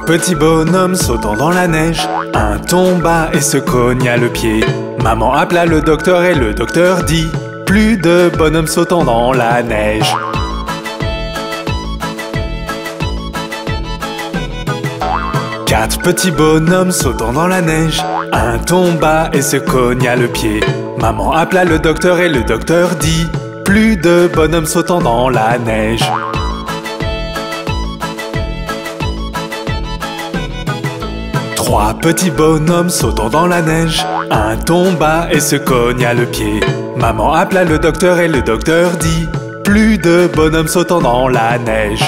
petit bonhomme sautant dans la neige. Un tomba et se cogna le pied. Maman appela le docteur et le docteur dit: plus de bonhommes sautant dans la neige. Quatre petits bonhommes sautant dans la neige. Un tomba et se cogna le pied. Maman appela le docteur et le docteur dit: plus de bonhommes sautant dans la neige. Trois petits bonhommes sautant dans la neige. Un tomba et se cogna le pied. Maman appela le docteur et le docteur dit: plus de bonhommes sautant dans la neige.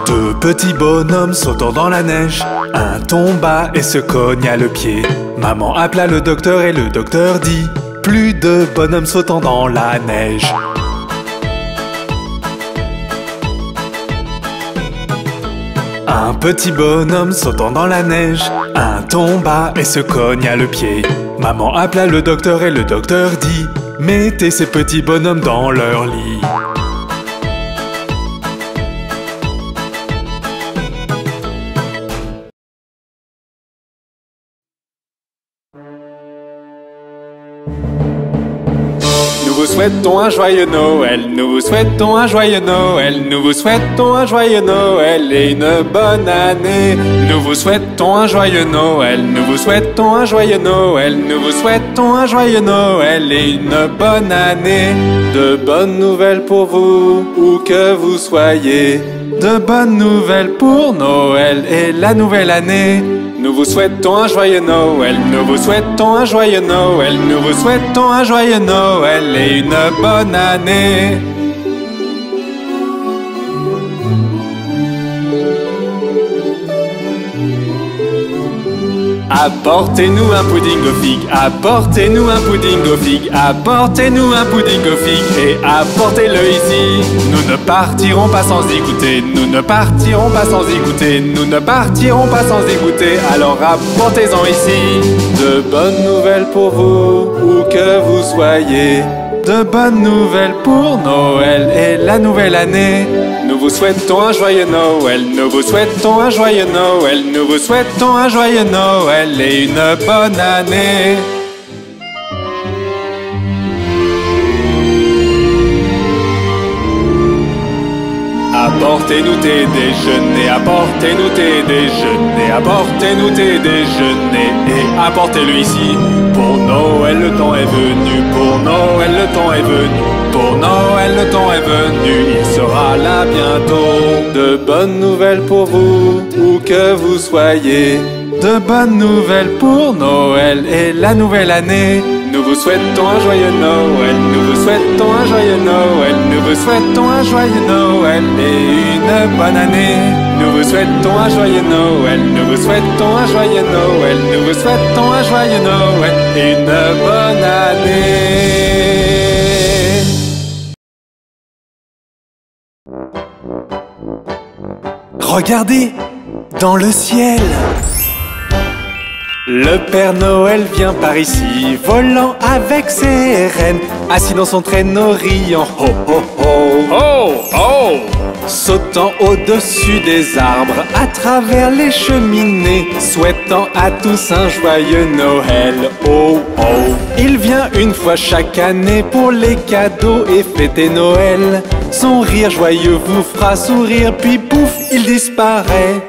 Deux petits bonhommes sautant dans la neige. Un tomba et se cogna le pied. Maman appela le docteur et le docteur dit: plus de bonhommes sautant dans la neige. Un petit bonhomme sautant dans la neige. Un tomba et se cogna le pied. Maman appela le docteur et le docteur dit: mettez ces petits bonhommes dans leur lit. Nous vous souhaitons un joyeux Noël, nous vous souhaitons un joyeux Noël, nous vous souhaitons un joyeux Noël et une bonne année. Nous vous souhaitons un joyeux Noël, nous vous souhaitons un joyeux Noël, nous vous souhaitons un joyeux Noël et une bonne année. De bonnes nouvelles pour vous, où que vous soyez. De bonnes nouvelles pour Noël et la nouvelle année. Nous vous souhaitons un joyeux Noël, nous vous souhaitons un joyeux Noël, nous vous souhaitons un joyeux Noël et une bonne année. Apportez-nous un pudding aux figues, apportez-nous un pudding aux figues, apportez-nous un pudding aux figues et apportez-le ici. Nous ne partirons pas sans y goûter, nous ne partirons pas sans y goûter, nous ne partirons pas sans y goûter, alors apportez-en ici. De bonnes nouvelles pour vous, où que vous soyez. De bonnes nouvelles pour Noël et la nouvelle année. Nous vous souhaitons un joyeux Noël, nous vous souhaitons un joyeux Noël, nous vous souhaitons un joyeux Noël et une bonne année. Apportez-nous tes déjeuners, apportez-nous tes déjeuners, apportez-nous tes déjeuners et apportez-le ici. Pour Noël le temps est venu, pour Noël le temps est venu, pour Noël le temps est venu, il sera là bientôt. De bonnes nouvelles pour vous, où que vous soyez. De bonnes nouvelles pour Noël et la nouvelle année. Nous vous souhaitons un joyeux Noël, nous vous souhaitons un joyeux Noël, nous vous souhaitons un joyeux Noël et une bonne année. Nous vous souhaitons un joyeux Noël, nous vous souhaitons un joyeux Noël, nous vous souhaitons un joyeux Noël et une bonne année. Regardez, dans le ciel, le Père Noël vient par ici, volant avec ses rennes, assis dans son traîneau riant, ho ho ho, Oh, oh! sautant au-dessus des arbres, à travers les cheminées, souhaitant à tous un joyeux Noël, oh oh. Il vient une fois chaque année pour les cadeaux et fêter Noël. Son rire joyeux vous fera sourire, puis pouf, il disparaît.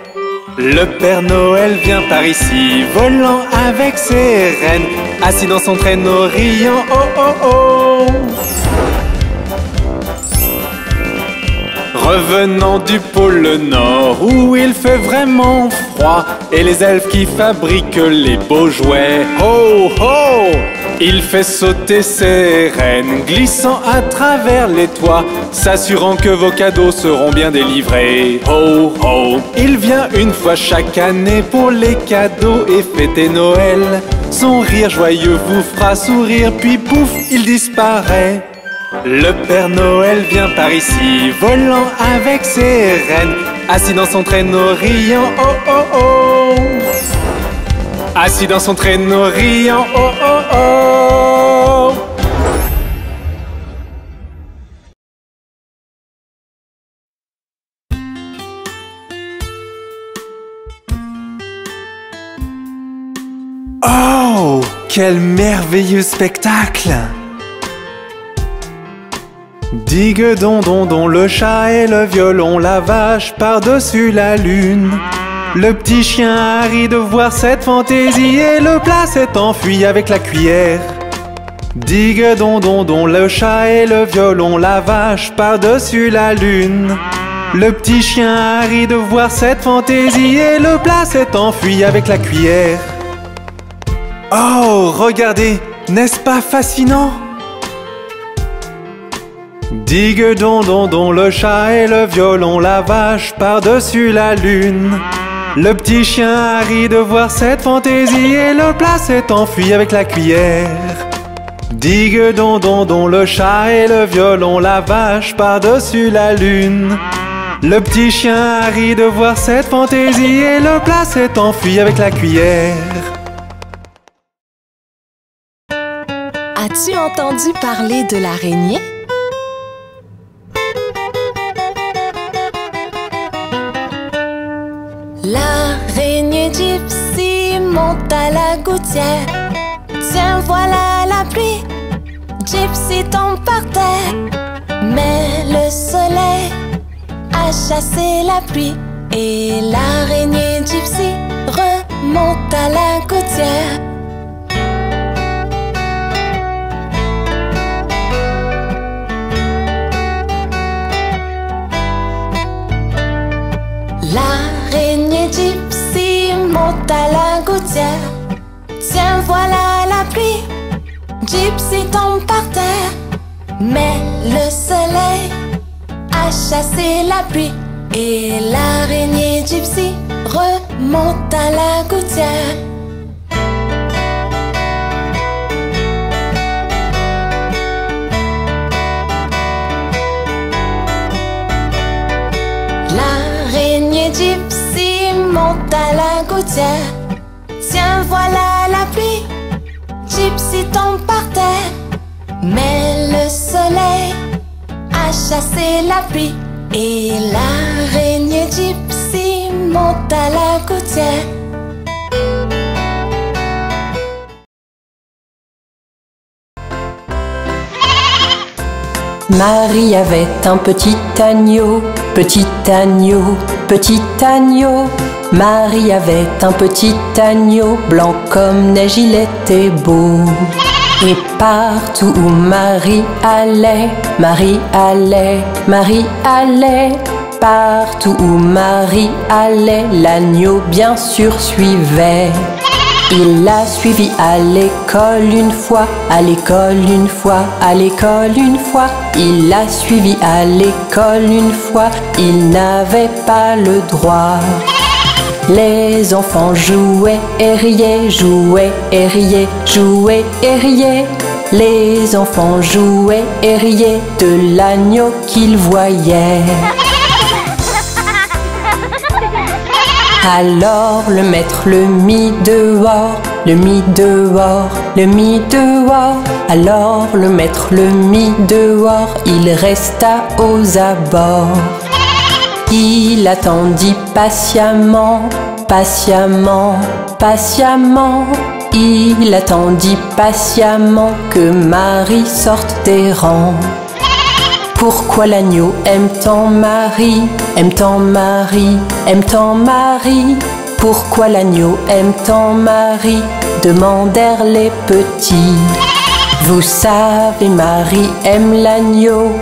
Le Père Noël vient par ici, volant avec ses rennes, assis dans son traîneau riant, oh oh oh. Revenant du pôle Nord, où il fait vraiment froid, et les elfes qui fabriquent les beaux jouets, ho ho. Il fait sauter ses rennes, glissant à travers les toits, s'assurant que vos cadeaux seront bien délivrés, ho ho. Il vient une fois chaque année pour les cadeaux et fêter Noël. Son rire joyeux vous fera sourire, puis pouf, il disparaît. Le Père Noël vient par ici, volant avec ses rennes, assis dans son traîneau riant, oh oh oh. Assis dans son traîneau riant, oh oh oh. Quel merveilleux spectacle! Digue don don don, le chat et le violon, la vache par-dessus la lune. Le petit chien a ri de voir cette fantaisie et le plat s'est enfui avec la cuillère. Digue don don don, le chat et le violon, la vache par-dessus la lune. Le petit chien a ri de voir cette fantaisie et le plat s'est enfui avec la cuillère. Oh, regardez, n'est-ce pas fascinant? Digue don don don, le chat et le violon, la vache par-dessus la lune. Le petit chien a ri de voir cette fantaisie et le plat s'est enfui avec la cuillère. Digue don don don, le chat et le violon, la vache par-dessus la lune. Le petit chien a ri de voir cette fantaisie et le plat s'est enfui avec la cuillère. As-tu entendu parler de l'araignée? L'araignée Gypsy monte à la gouttière. Tiens, voilà la pluie. Gypsy tombe par terre. Mais le soleil a chassé la pluie et l'araignée Gypsy remonte à la gouttière. L'araignée Gypsy monte à la gouttière. Tiens, voilà la pluie. Gypsy tombe par terre. Mais le soleil a chassé la pluie et l'araignée Gypsy remonte à la gouttière. L'araignée Gypsy monte à la gouttière. Tiens, voilà la pluie. Gypsy tombe par terre. Mais le soleil a chassé la pluie et l'araignée Gypsy monte à la gouttière. Marie avait un petit agneau, petit agneau, petit agneau. Marie avait un petit agneau, blanc comme neige, il était beau. Et partout où Marie allait, Marie allait, Marie allait. Partout où Marie allait, l'agneau bien sûr suivait. Il l'a suivi à l'école une fois, à l'école une fois, à l'école une fois. Il l'a suivi à l'école une fois, il n'avait pas le droit. Les enfants jouaient et riaient, jouaient et riaient, jouaient et riaient. Les enfants jouaient et riaient de l'agneau qu'ils voyaient. Alors le maître le mit dehors, le mit dehors, le mit dehors. Alors le maître le mit dehors, il resta aux abords. Il attendit patiemment, patiemment, patiemment. Il attendit patiemment que Marie sorte des rangs. Pourquoi l'agneau aime tant Marie, aime tant Marie, aime tant Marie? Pourquoi l'agneau aime tant Marie? Demandèrent les petits. Vous savez, Marie aime l'agneau,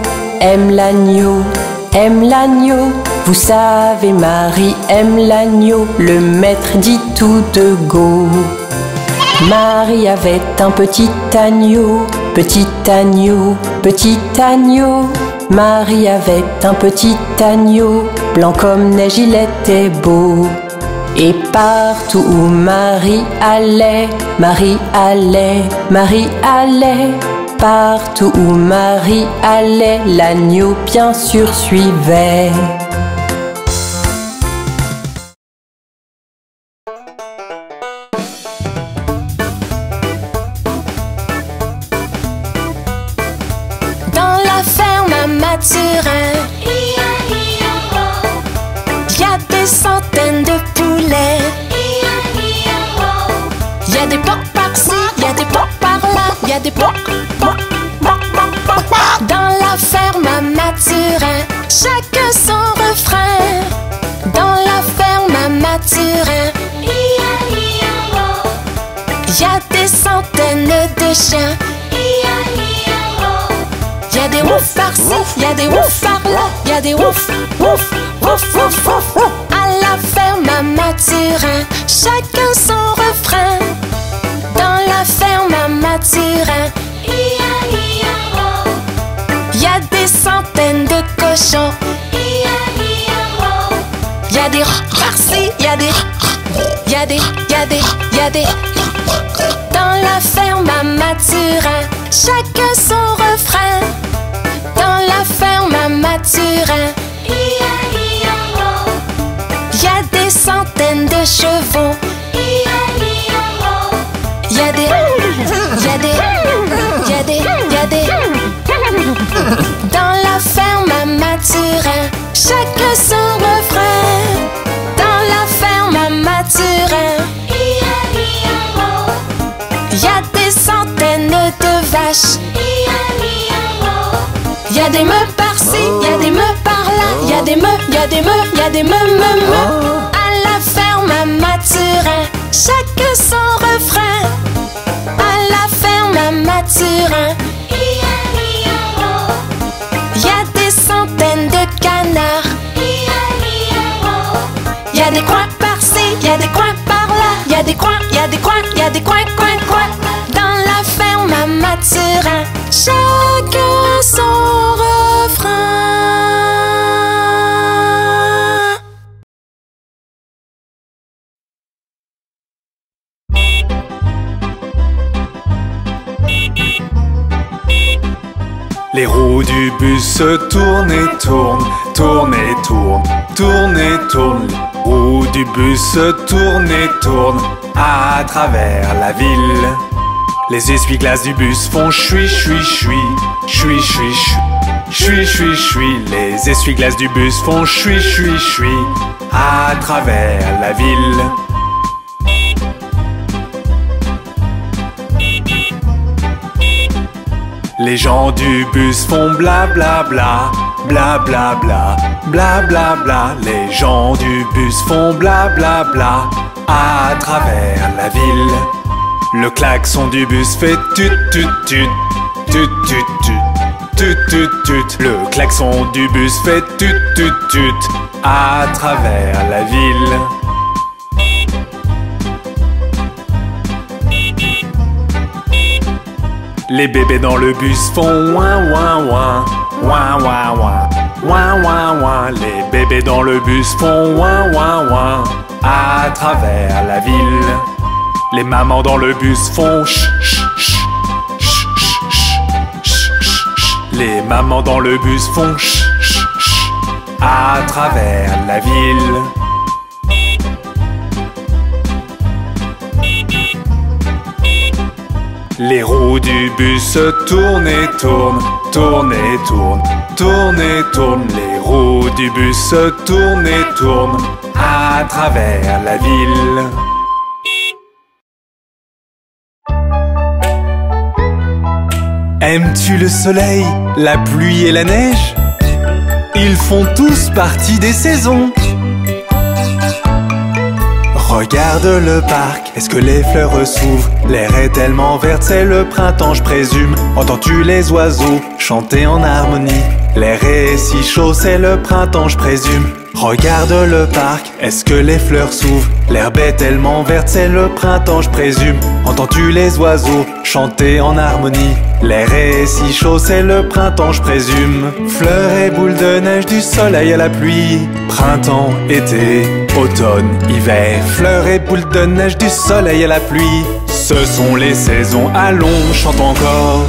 aime l'agneau, aime l'agneau. Vous savez, Marie aime l'agneau, le maître dit tout de go. Marie avait un petit agneau, petit agneau, petit agneau. Marie avait un petit agneau, blanc comme neige, il était beau. Et partout où Marie allait, Marie allait, Marie allait. Partout où Marie allait, l'agneau bien sûr suivait. Dans la ferme à Mathurin, il y a des centaines de poulets. Il y a des porcs par-ci, il y a des des pocs, pocs, pocs, pocs, pocs. Dans la ferme à Mathurin, chacun son refrain. Dans la ferme à Mathurin, y a des centaines de chiens. Y a des ouf par-ci, y a des ouf par-là, y a des ouf, ouf, ouf, ouf, ouf. À la ferme à Mathurin, chacun son refrain. Dans la ferme à Mathurin, y a des centaines de cochons. Y a des par-ci, y a des, y a des, y a des, y a des. Dans la ferme à Mathurin, chacun son refrain. Dans la ferme à Mathurin, y a des centaines de chevaux. Y a des, y a des, y a des, y a des. Dans la ferme à Mathurin, chacun son refrain. Dans la ferme à Mathurin, y a des centaines de vaches. Y a des meux par-ci, y a des meux par-là, y a des meux, y a des meux, y a des meux. À la ferme à Mathurin, chacun son refrain. À la ferme à Mathurin, y a des centaines de canards. Y a des coins par-ci, y a des coins par-là, y a des coins, y a des coins, y a des coins, coins, coins. Dans la ferme à Mathurin, chacun son refrain. Les roues du bus se tournent et tournent, tournent et tournent, tournent et tournent. Les roues du bus se tournent et tournent à travers la ville. Les essuie-glaces du bus font chui, chui, chui, chui, chui, chui, chui, chui, chui. Les essuie-glaces du bus font chui, chui, chui à travers la ville. Les gens du bus font bla bla bla, bla bla bla, bla bla bla. Les gens du bus font bla bla bla à travers la ville. Le klaxon du bus fait tut tut tut, tut tut tut, tut tut tut. Le klaxon du bus fait tut tut tut à travers la ville. Les bébés dans le bus font ouin ouin ouin, ouin ouin ouin, ouin ouin ouin. Les bébés dans le bus font ouin ouin ouin à travers la ville. Les mamans dans le bus font ch ch ch ch ch ch ch. Les mamans dans le bus font ch ch ch à travers la ville. Les roues du bus se tournent et tournent, tournent et tournent, tournent et tournent. Les roues du bus se tournent et tournent à travers la ville. Aimes-tu le soleil, la pluie et la neige? Ils font tous partie des saisons. Regarde le parc, est-ce que les fleurs s'ouvrent? L'air est tellement vert, c'est le printemps, je présume. Entends-tu les oiseaux chanter en harmonie? L'air est si chaud, c'est le printemps, je présume. Regarde le parc, est-ce que les fleurs s'ouvrent? L'herbe est tellement verte, c'est le printemps, je présume. Entends-tu les oiseaux chanter en harmonie? L'air est si chaud, c'est le printemps, je présume. Fleurs et boules de neige, du soleil à la pluie. Printemps, été, automne, hiver. Fleurs et boules de neige, du soleil à la pluie. Ce sont les saisons, allons, chantons encore.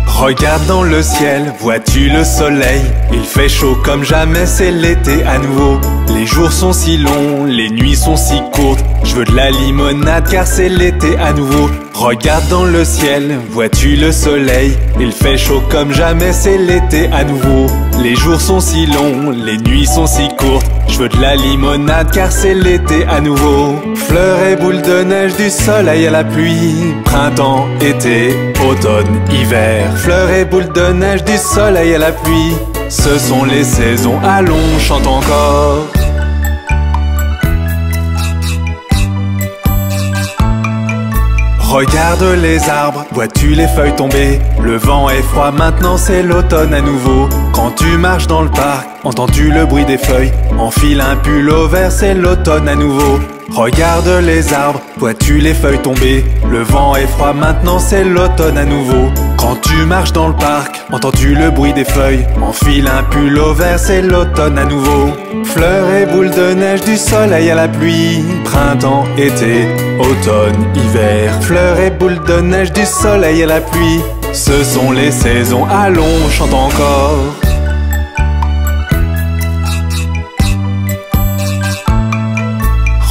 Regarde dans le ciel, vois-tu le soleil? Il fait chaud comme jamais, c'est l'été à nouveau. Les jours sont si longs, les nuits sont si courtes. Je veux de la limonade car c'est l'été à nouveau. Regarde dans le ciel, vois-tu le soleil? Il fait chaud comme jamais, c'est l'été à nouveau. Les jours sont si longs, les nuits sont si courtes. Je veux de la limonade car c'est l'été à nouveau. Fleurs et boules de neige, du soleil à la pluie. Printemps, été, automne, hiver. Fleurs et boules de neige, du soleil à la pluie. Ce sont les saisons, allons, chante encore. Regarde les arbres, vois-tu les feuilles tomber? Le vent est froid, maintenant c'est l'automne à nouveau. Quand tu marches dans le parc, entends-tu le bruit des feuilles? Enfile un pull au vert, c'est l'automne à nouveau. Regarde les arbres, vois-tu les feuilles tomber? Le vent est froid, maintenant c'est l'automne à nouveau. Quand tu marches dans le parc, entends-tu le bruit des feuilles? Enfile un pull au vert, c'est l'automne à nouveau. Fleurs et boules de neige, du soleil à la pluie. Printemps, été, automne, hiver. Fleurs et boules de neige, du soleil à la pluie. Ce sont les saisons, allons, chante encore.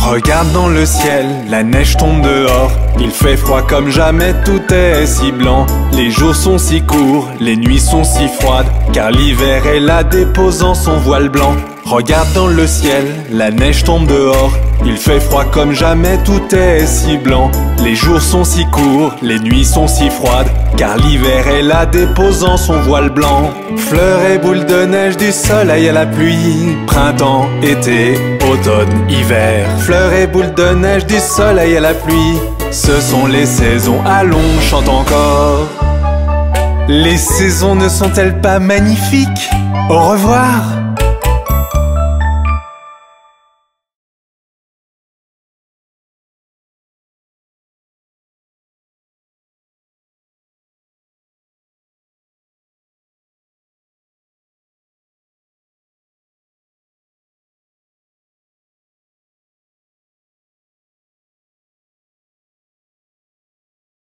Regarde dans le ciel, la neige tombe dehors. Il fait froid comme jamais, tout est si blanc. Les jours sont si courts, les nuits sont si froides, car l'hiver est là déposant son voile blanc. Regarde dans le ciel, la neige tombe dehors. Il fait froid comme jamais, tout est si blanc. Les jours sont si courts, les nuits sont si froides, car l'hiver est là déposant son voile blanc. Fleurs et boules de neige, du soleil à la pluie. Printemps, été, automne, hiver. Fleurs et boules de neige, du soleil à la pluie. Ce sont les saisons, allons, chante encore. Les saisons ne sont-elles pas magnifiques? Au revoir!